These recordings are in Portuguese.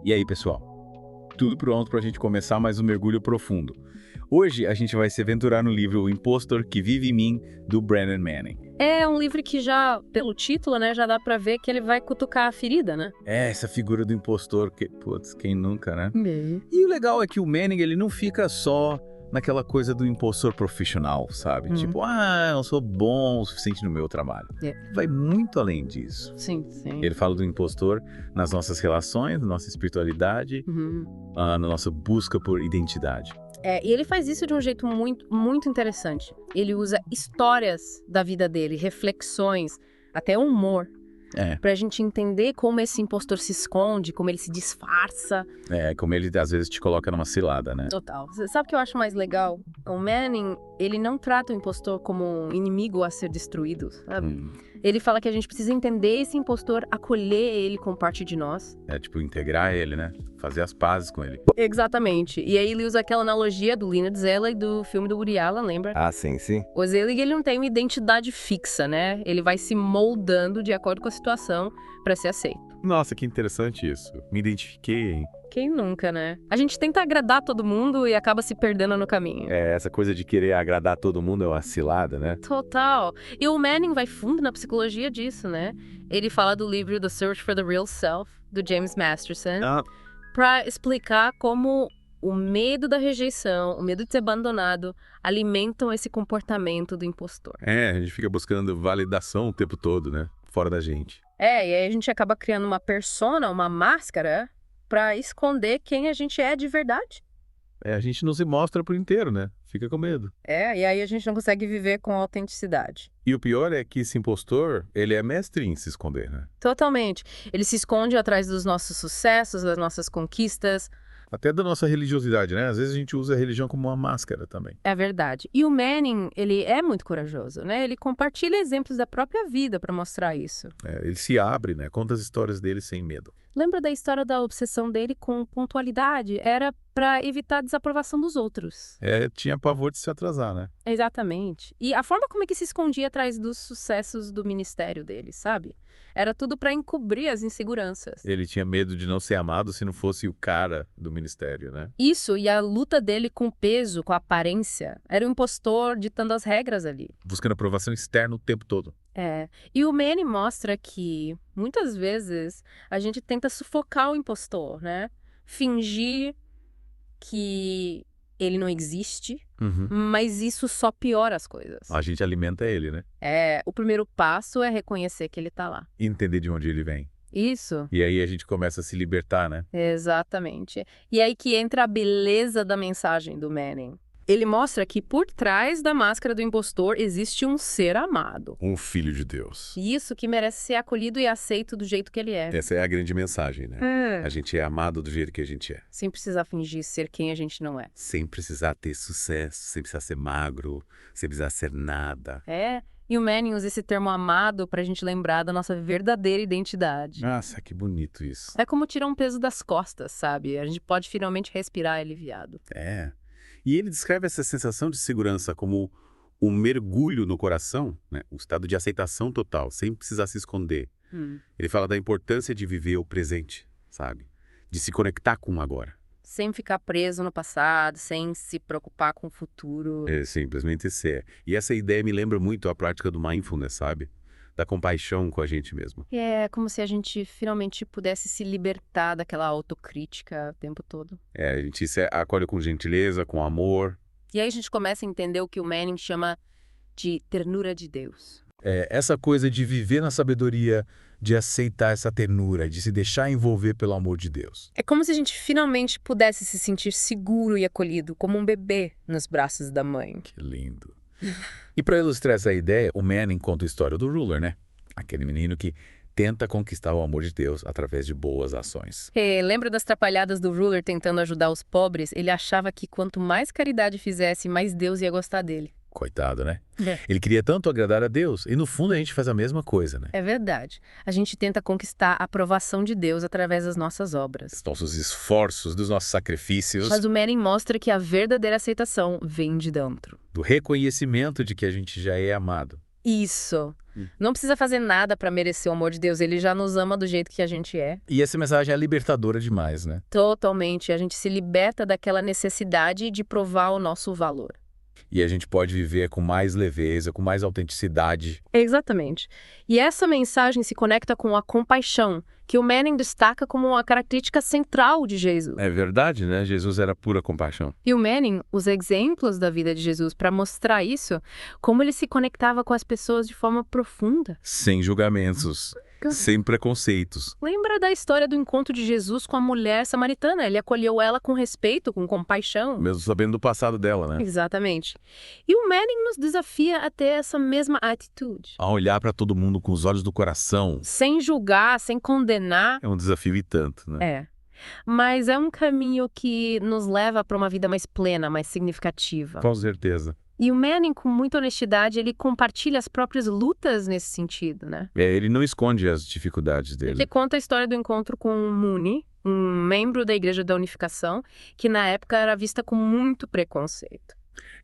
E aí, pessoal? Tudo pronto para a gente começar mais um mergulho profundo. Hoje a gente vai se aventurar no livro O Impostor que Vive em Mim, do Brennan Manning. É um livro que já, pelo título, né, já dá pra ver que ele vai cutucar a ferida, né? É, essa figura do impostor, que, putz, quem nunca, né? É. E o legal é que o Manning, ele não fica só naquela coisa do impostor profissional, sabe? Tipo, eu sou bom o suficiente no meu trabalho. É. Ele vai muito além disso. Sim, sim. Ele fala do impostor nas nossas relações, na nossa espiritualidade, na nossa busca por identidade. E ele faz isso de um jeito muito, muito interessante. Ele usa histórias da vida dele, reflexões, até humor, pra gente entender como esse impostor se esconde, como ele se disfarça. Como ele às vezes te coloca numa cilada, né? Total. Você sabe o que eu acho mais legal? O Manning, ele não trata o impostor como um inimigo a ser destruído, sabe? Ele fala que a gente precisa entender esse impostor, acolher ele como parte de nós. Tipo, integrar ele, né? Fazer as pazes com ele. Exatamente. E aí ele usa aquela analogia do Leonard Zelig do filme do Woody Allen, lembra? Ah, sim, sim. O Zelig, ele não tem uma identidade fixa, né? Ele vai se moldando de acordo com a situação para ser aceito. Nossa, que interessante isso. Me identifiquei, hein? Quem nunca, né? A gente tenta agradar todo mundo e acaba se perdendo no caminho. Essa coisa de querer agradar todo mundo é uma cilada, né? Total. E o Manning vai fundo na psicologia disso, né? Ele fala do livro The Search for the Real Self, do James Masterson, pra explicar como o medo da rejeição, o medo de ser abandonado, alimentam esse comportamento do impostor. A gente fica buscando validação o tempo todo, né? Fora da gente. E aí a gente acaba criando uma persona, uma máscara, pra esconder quem a gente é de verdade. A gente não se mostra por inteiro, né? Fica com medo. E aí a gente não consegue viver com autenticidade. E o pior é que esse impostor, ele é mestre em se esconder, né? Totalmente. Ele se esconde atrás dos nossos sucessos, das nossas conquistas. Até da nossa religiosidade, né? Às vezes a gente usa a religião como uma máscara também. É verdade. E o Manning, ele é muito corajoso, né? Ele compartilha exemplos da própria vida para mostrar isso. Ele se abre, né? Conta as histórias dele sem medo. Lembra da história da obsessão dele com pontualidade? Era para evitar a desaprovação dos outros. Tinha pavor de se atrasar, né? Exatamente. E a forma como é que se escondia atrás dos sucessos do ministério dele, sabe? Era tudo para encobrir as inseguranças. Ele tinha medo de não ser amado se não fosse o cara do ministério, né? Isso, e a luta dele com o peso, com a aparência, era o impostor ditando as regras ali. Buscando aprovação externa o tempo todo. E o Manning mostra que, muitas vezes, a gente tenta sufocar o impostor, né? Fingir que ele não existe, mas isso só piora as coisas. A gente alimenta ele, né? O primeiro passo é reconhecer que ele tá lá. Entender de onde ele vem. Isso. E aí a gente começa a se libertar, né? Exatamente. E aí que entra a beleza da mensagem do Manning. Ele mostra que por trás da máscara do impostor existe um ser amado. Um filho de Deus. Isso que merece ser acolhido e aceito do jeito que ele é. Essa é a grande mensagem, né? A gente é amado do jeito que a gente é. Sem precisar fingir ser quem a gente não é. Sem precisar ter sucesso, sem precisar ser magro, sem precisar ser nada. E o Manning usa esse termo amado pra gente lembrar da nossa verdadeira identidade. Nossa, que bonito isso. É como tirar um peso das costas, sabe? A gente pode finalmente respirar aliviado. E ele descreve essa sensação de segurança como um mergulho no coração, né? Um estado de aceitação total, sem precisar se esconder. Ele fala da importância de viver o presente, sabe? De se conectar com o agora. Sem ficar preso no passado, sem se preocupar com o futuro. Simplesmente ser. E essa ideia me lembra muito a prática do mindfulness, sabe? Da compaixão com a gente mesmo. É como se a gente finalmente pudesse se libertar daquela autocrítica o tempo todo. A gente se acolhe com gentileza, com amor. E aí a gente começa a entender o que o Manning chama de ternura de Deus. Essa coisa de viver na sabedoria, de aceitar essa ternura, de se deixar envolver pelo amor de Deus. É como se a gente finalmente pudesse se sentir seguro e acolhido, como um bebê nos braços da mãe. Que lindo. E para ilustrar essa ideia, o Manning conta a história do Ruler, né? Aquele menino que tenta conquistar o amor de Deus através de boas ações. Lembra das trapalhadas do Ruler tentando ajudar os pobres? Ele achava que quanto mais caridade fizesse, mais Deus ia gostar dele. Coitado, né? Ele queria tanto agradar a Deus, e no fundo a gente faz a mesma coisa, né? É verdade. A gente tenta conquistar a aprovação de Deus através das nossas obras. Dos nossos esforços, dos nossos sacrifícios. Mas o Manning mostra que a verdadeira aceitação vem de dentro. Do reconhecimento de que a gente já é amado. Isso. Não precisa fazer nada para merecer o amor de Deus. Ele já nos ama do jeito que a gente é. E essa mensagem é libertadora demais, né? Totalmente. A gente se liberta daquela necessidade de provar o nosso valor. E a gente pode viver com mais leveza, com mais autenticidade. Exatamente. E essa mensagem se conecta com a compaixão, que o Manning destaca como uma característica central de Jesus. É verdade, né? Jesus era pura compaixão. E o Manning usa exemplos da vida de Jesus para mostrar isso, como ele se conectava com as pessoas de forma profunda. Sem julgamentos, sem preconceitos. Lembra da história do encontro de Jesus com a mulher samaritana? Ele acolheu ela com respeito, com compaixão. Mesmo sabendo do passado dela, né? Exatamente. E o Manning nos desafia a ter essa mesma atitude. A olhar para todo mundo com os olhos do coração. Sem julgar, sem condenar. É um desafio e tanto, né? É. Mas é um caminho que nos leva para uma vida mais plena, mais significativa. Com certeza. E o Manning, com muita honestidade, ele compartilha as próprias lutas nesse sentido, né? Ele não esconde as dificuldades dele. Ele conta a história do encontro com Mooney, um membro da Igreja da Unificação, que na época era vista com muito preconceito.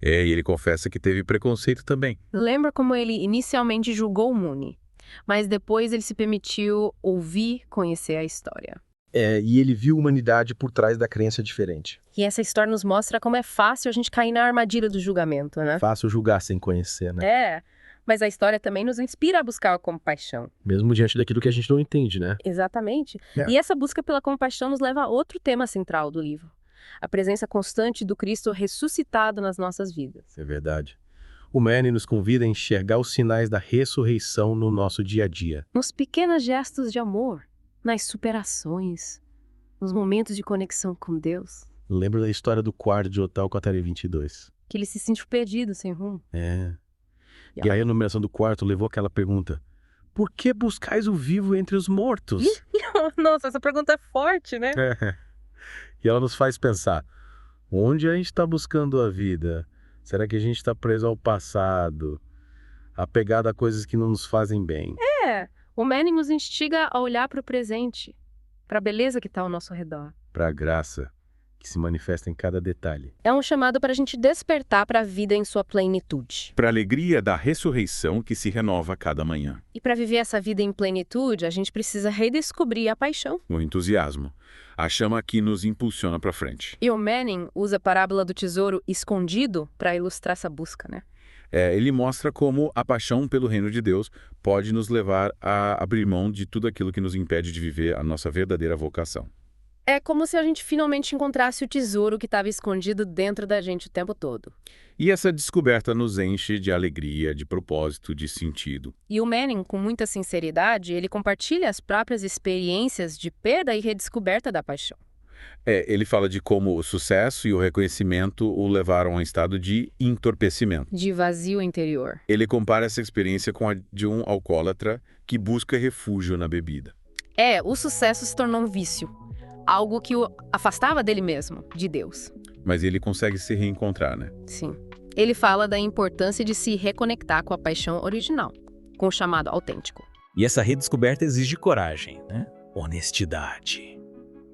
E ele confessa que teve preconceito também. Lembra como ele inicialmente julgou Mooney, mas depois ele se permitiu ouvir, conhecer a história. E ele viu a humanidade por trás da crença diferente. E essa história nos mostra como é fácil a gente cair na armadilha do julgamento, né? Fácil julgar sem conhecer, né? É, mas a história também nos inspira a buscar a compaixão. Mesmo diante daquilo que a gente não entende, né? Exatamente. E essa busca pela compaixão nos leva a outro tema central do livro. A presença constante do Cristo ressuscitado nas nossas vidas. É verdade. O Manning nos convida a enxergar os sinais da ressurreição no nosso dia a dia. Nos pequenos gestos de amor, nas superações, nos momentos de conexão com Deus. Lembra da história do quarto de Hotel Cotaria 22. Que ele se sentiu perdido, sem rumo. E aí a numeração do quarto levou aquela pergunta: por que buscais o vivo entre os mortos? Nossa, essa pergunta é forte, né? E ela nos faz pensar, onde a gente está buscando a vida? Será que a gente está preso ao passado, apegado a coisas que não nos fazem bem? O Manning nos instiga a olhar para o presente, para a beleza que está ao nosso redor. Para a graça que se manifesta em cada detalhe. É um chamado para a gente despertar para a vida em sua plenitude. Para a alegria da ressurreição que se renova a cada manhã. E para viver essa vida em plenitude, a gente precisa redescobrir a paixão. O entusiasmo. A chama que nos impulsiona para frente. E o Manning usa a parábola do tesouro escondido para ilustrar essa busca, né? Ele mostra como a paixão pelo reino de Deus pode nos levar a abrir mão de tudo aquilo que nos impede de viver a nossa verdadeira vocação. É como se a gente finalmente encontrasse o tesouro que estava escondido dentro da gente o tempo todo. E essa descoberta nos enche de alegria, de propósito, de sentido. E o Manning, com muita sinceridade, ele compartilha as próprias experiências de perda e redescoberta da paixão. Ele fala de como o sucesso e o reconhecimento o levaram a um estado de entorpecimento. De vazio interior. Ele compara essa experiência com a de um alcoólatra que busca refúgio na bebida. O sucesso se tornou um vício. Algo que o afastava dele mesmo, de Deus. Mas ele consegue se reencontrar, né? Sim. Ele fala da importância de se reconectar com a paixão original, com o chamado autêntico. E essa redescoberta exige coragem, né? Honestidade.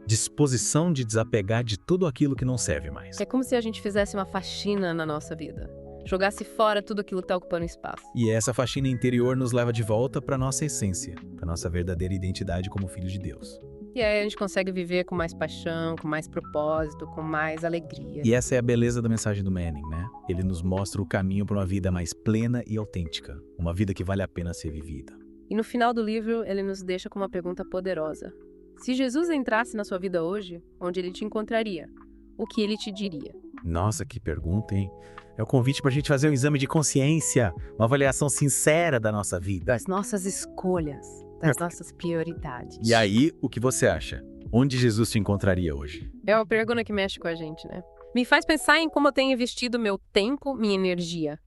Disposição de desapegar de tudo aquilo que não serve mais. É como se a gente fizesse uma faxina na nossa vida. Jogasse fora tudo aquilo que está ocupando espaço. E essa faxina interior nos leva de volta para nossa essência, para nossa verdadeira identidade como filho de Deus. E aí a gente consegue viver com mais paixão, com mais propósito, com mais alegria. E essa é a beleza da mensagem do Manning, né? Ele nos mostra o caminho para uma vida mais plena e autêntica. Uma vida que vale a pena ser vivida. E no final do livro, ele nos deixa com uma pergunta poderosa. Se Jesus entrasse na sua vida hoje, onde ele te encontraria? O que ele te diria? Nossa, que pergunta, hein? É o convite para a gente fazer um exame de consciência, uma avaliação sincera da nossa vida. Das nossas escolhas, das nossas prioridades. E aí, o que você acha? Onde Jesus te encontraria hoje? É uma pergunta que mexe com a gente, né? Me faz pensar em como eu tenho investido meu tempo, minha energia.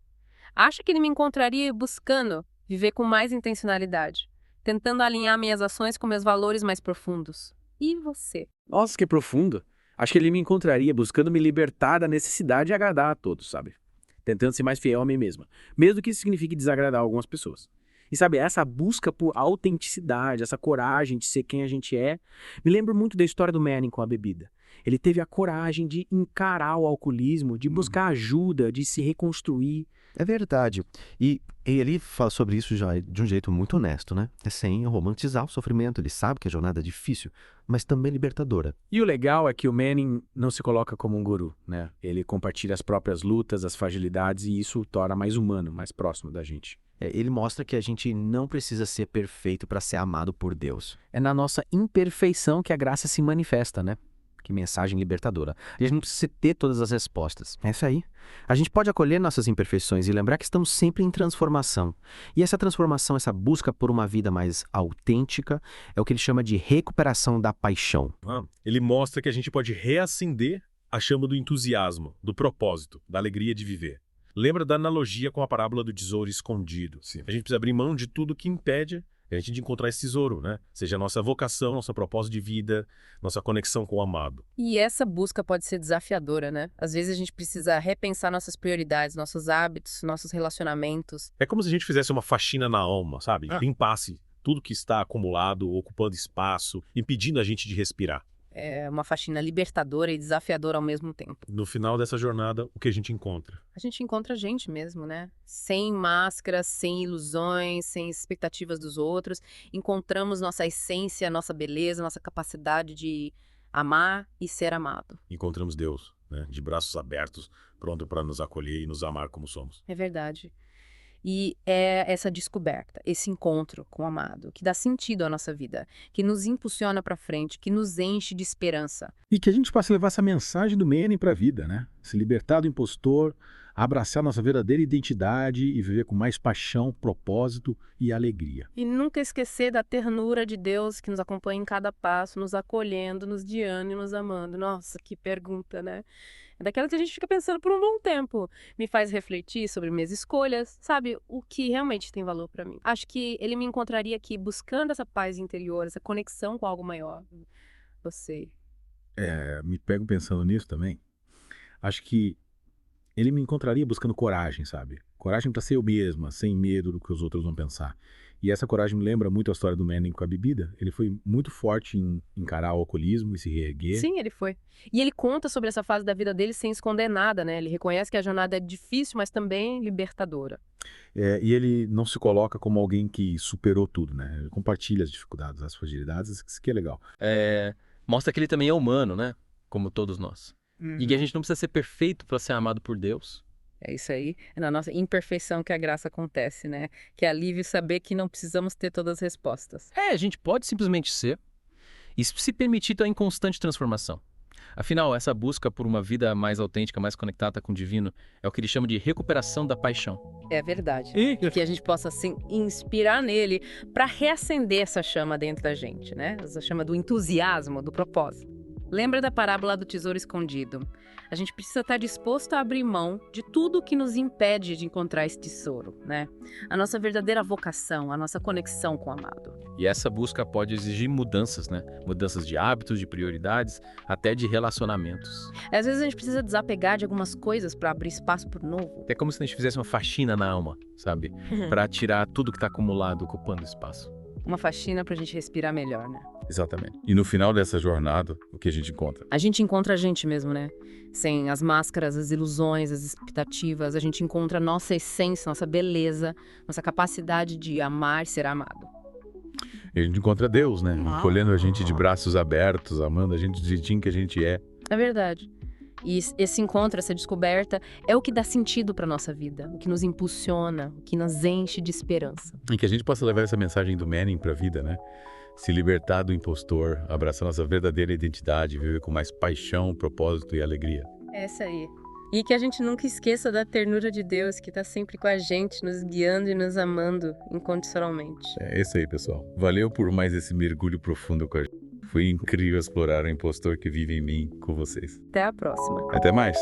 Acho que ele me encontraria buscando viver com mais intencionalidade, tentando alinhar minhas ações com meus valores mais profundos. E você? Nossa, que profundo. Acho que ele me encontraria buscando me libertar da necessidade de agradar a todos, sabe? Tentando ser mais fiel a mim mesma, mesmo que isso signifique desagradar algumas pessoas. E sabe, essa busca por autenticidade, essa coragem de ser quem a gente é, me lembra muito da história do Manning com a bebida. Ele teve a coragem de encarar o alcoolismo, de buscar ajuda, de se reconstruir. É verdade. E ele fala sobre isso já de um jeito muito honesto, né? É sem romantizar o sofrimento. Ele sabe que a jornada é difícil, mas também libertadora. E o legal é que o Manning não se coloca como um guru, né? Ele compartilha as próprias lutas, as fragilidades, e isso o torna mais humano, mais próximo da gente. Ele mostra que a gente não precisa ser perfeito para ser amado por Deus. É na nossa imperfeição que a graça se manifesta, né? Que mensagem libertadora. A gente não precisa ter todas as respostas. É isso aí. A gente pode acolher nossas imperfeições e lembrar que estamos sempre em transformação. E essa transformação, essa busca por uma vida mais autêntica, é o que ele chama de recuperação da paixão. Ele mostra que a gente pode reacender a chama do entusiasmo, do propósito, da alegria de viver. Lembra da analogia com a parábola do tesouro escondido. Sim. A gente precisa abrir mão de tudo que impede a gente de encontrar esse tesouro, né? Seja a nossa vocação, nosso propósito de vida, nossa conexão com o amado. E essa busca pode ser desafiadora, né? Às vezes a gente precisa repensar nossas prioridades, nossos hábitos, nossos relacionamentos. É como se a gente fizesse uma faxina na alma, sabe? Limpasse tudo que está acumulado, ocupando espaço, impedindo a gente de respirar. É uma faxina libertadora e desafiadora ao mesmo tempo. No final dessa jornada, o que a gente encontra? A gente encontra a gente mesmo, né? Sem máscaras, sem ilusões, sem expectativas dos outros. Encontramos nossa essência, nossa beleza, nossa capacidade de amar e ser amado. Encontramos Deus, né? De braços abertos, pronto para nos acolher e nos amar como somos. É verdade. E é essa descoberta, esse encontro com o amado, que dá sentido à nossa vida, que nos impulsiona para frente, que nos enche de esperança. E que a gente possa levar essa mensagem do Manning para a vida, né? Se libertar do impostor, abraçar nossa verdadeira identidade e viver com mais paixão, propósito e alegria. E nunca esquecer da ternura de Deus que nos acompanha em cada passo, nos acolhendo, nos guiando e nos amando. Nossa, que pergunta, né? É daquela que a gente fica pensando por um bom tempo. Me faz refletir sobre minhas escolhas, sabe? O que realmente tem valor para mim. Acho que ele me encontraria aqui buscando essa paz interior, essa conexão com algo maior. Você. Me pego pensando nisso também. Acho que ele me encontraria buscando coragem, sabe? Coragem para ser eu mesma, sem medo do que os outros vão pensar. E essa coragem me lembra muito a história do Manning com a bebida. Ele foi muito forte em encarar o alcoolismo e se reerguer. Sim, ele foi. E ele conta sobre essa fase da vida dele sem esconder nada, né? Ele reconhece que a jornada é difícil, mas também libertadora. E ele não se coloca como alguém que superou tudo, né? Ele compartilha as dificuldades, as fragilidades, isso que é legal. Mostra que ele também é humano, né? Como todos nós. E que a gente não precisa ser perfeito para ser amado por Deus. É isso aí. É na nossa imperfeição que a graça acontece, né? Que é alívio saber que não precisamos ter todas as respostas. A gente pode simplesmente ser e se permitir estar em constante transformação. Afinal, essa busca por uma vida mais autêntica, mais conectada com o divino, é o que ele chama de recuperação da paixão. É verdade. E que a gente possa, assim, inspirar nele para reacender essa chama dentro da gente, né? Essa chama do entusiasmo, do propósito. Lembra da parábola do tesouro escondido? A gente precisa estar disposto a abrir mão de tudo que nos impede de encontrar esse tesouro, né? A nossa verdadeira vocação, a nossa conexão com o amado. E essa busca pode exigir mudanças, né? Mudanças de hábitos, de prioridades, até de relacionamentos. Às vezes a gente precisa desapegar de algumas coisas para abrir espaço para o novo. É como se a gente fizesse uma faxina na alma, sabe? Para tirar tudo que está acumulado, ocupando espaço. Uma faxina pra gente respirar melhor, né? Exatamente. E no final dessa jornada, o que a gente encontra? A gente encontra a gente mesmo, né? Sem as máscaras, as ilusões, as expectativas, a gente encontra a nossa essência, nossa beleza, nossa capacidade de amar e ser amado. E a gente encontra Deus, né? Acolhendo a gente de braços abertos, amando a gente do jeitinho que a gente é. É verdade. E esse encontro, essa descoberta, é o que dá sentido para nossa vida, o que nos impulsiona, o que nos enche de esperança. E que a gente possa levar essa mensagem do Manning para a vida, né? Se libertar do impostor, abraçar nossa verdadeira identidade, viver com mais paixão, propósito e alegria. É essa aí. E que a gente nunca esqueça da ternura de Deus, que está sempre com a gente, nos guiando e nos amando incondicionalmente. É isso aí, pessoal. Valeu por mais esse mergulho profundo com a gente. Foi incrível explorar o impostor que vive em mim com vocês. Até a próxima. Até mais!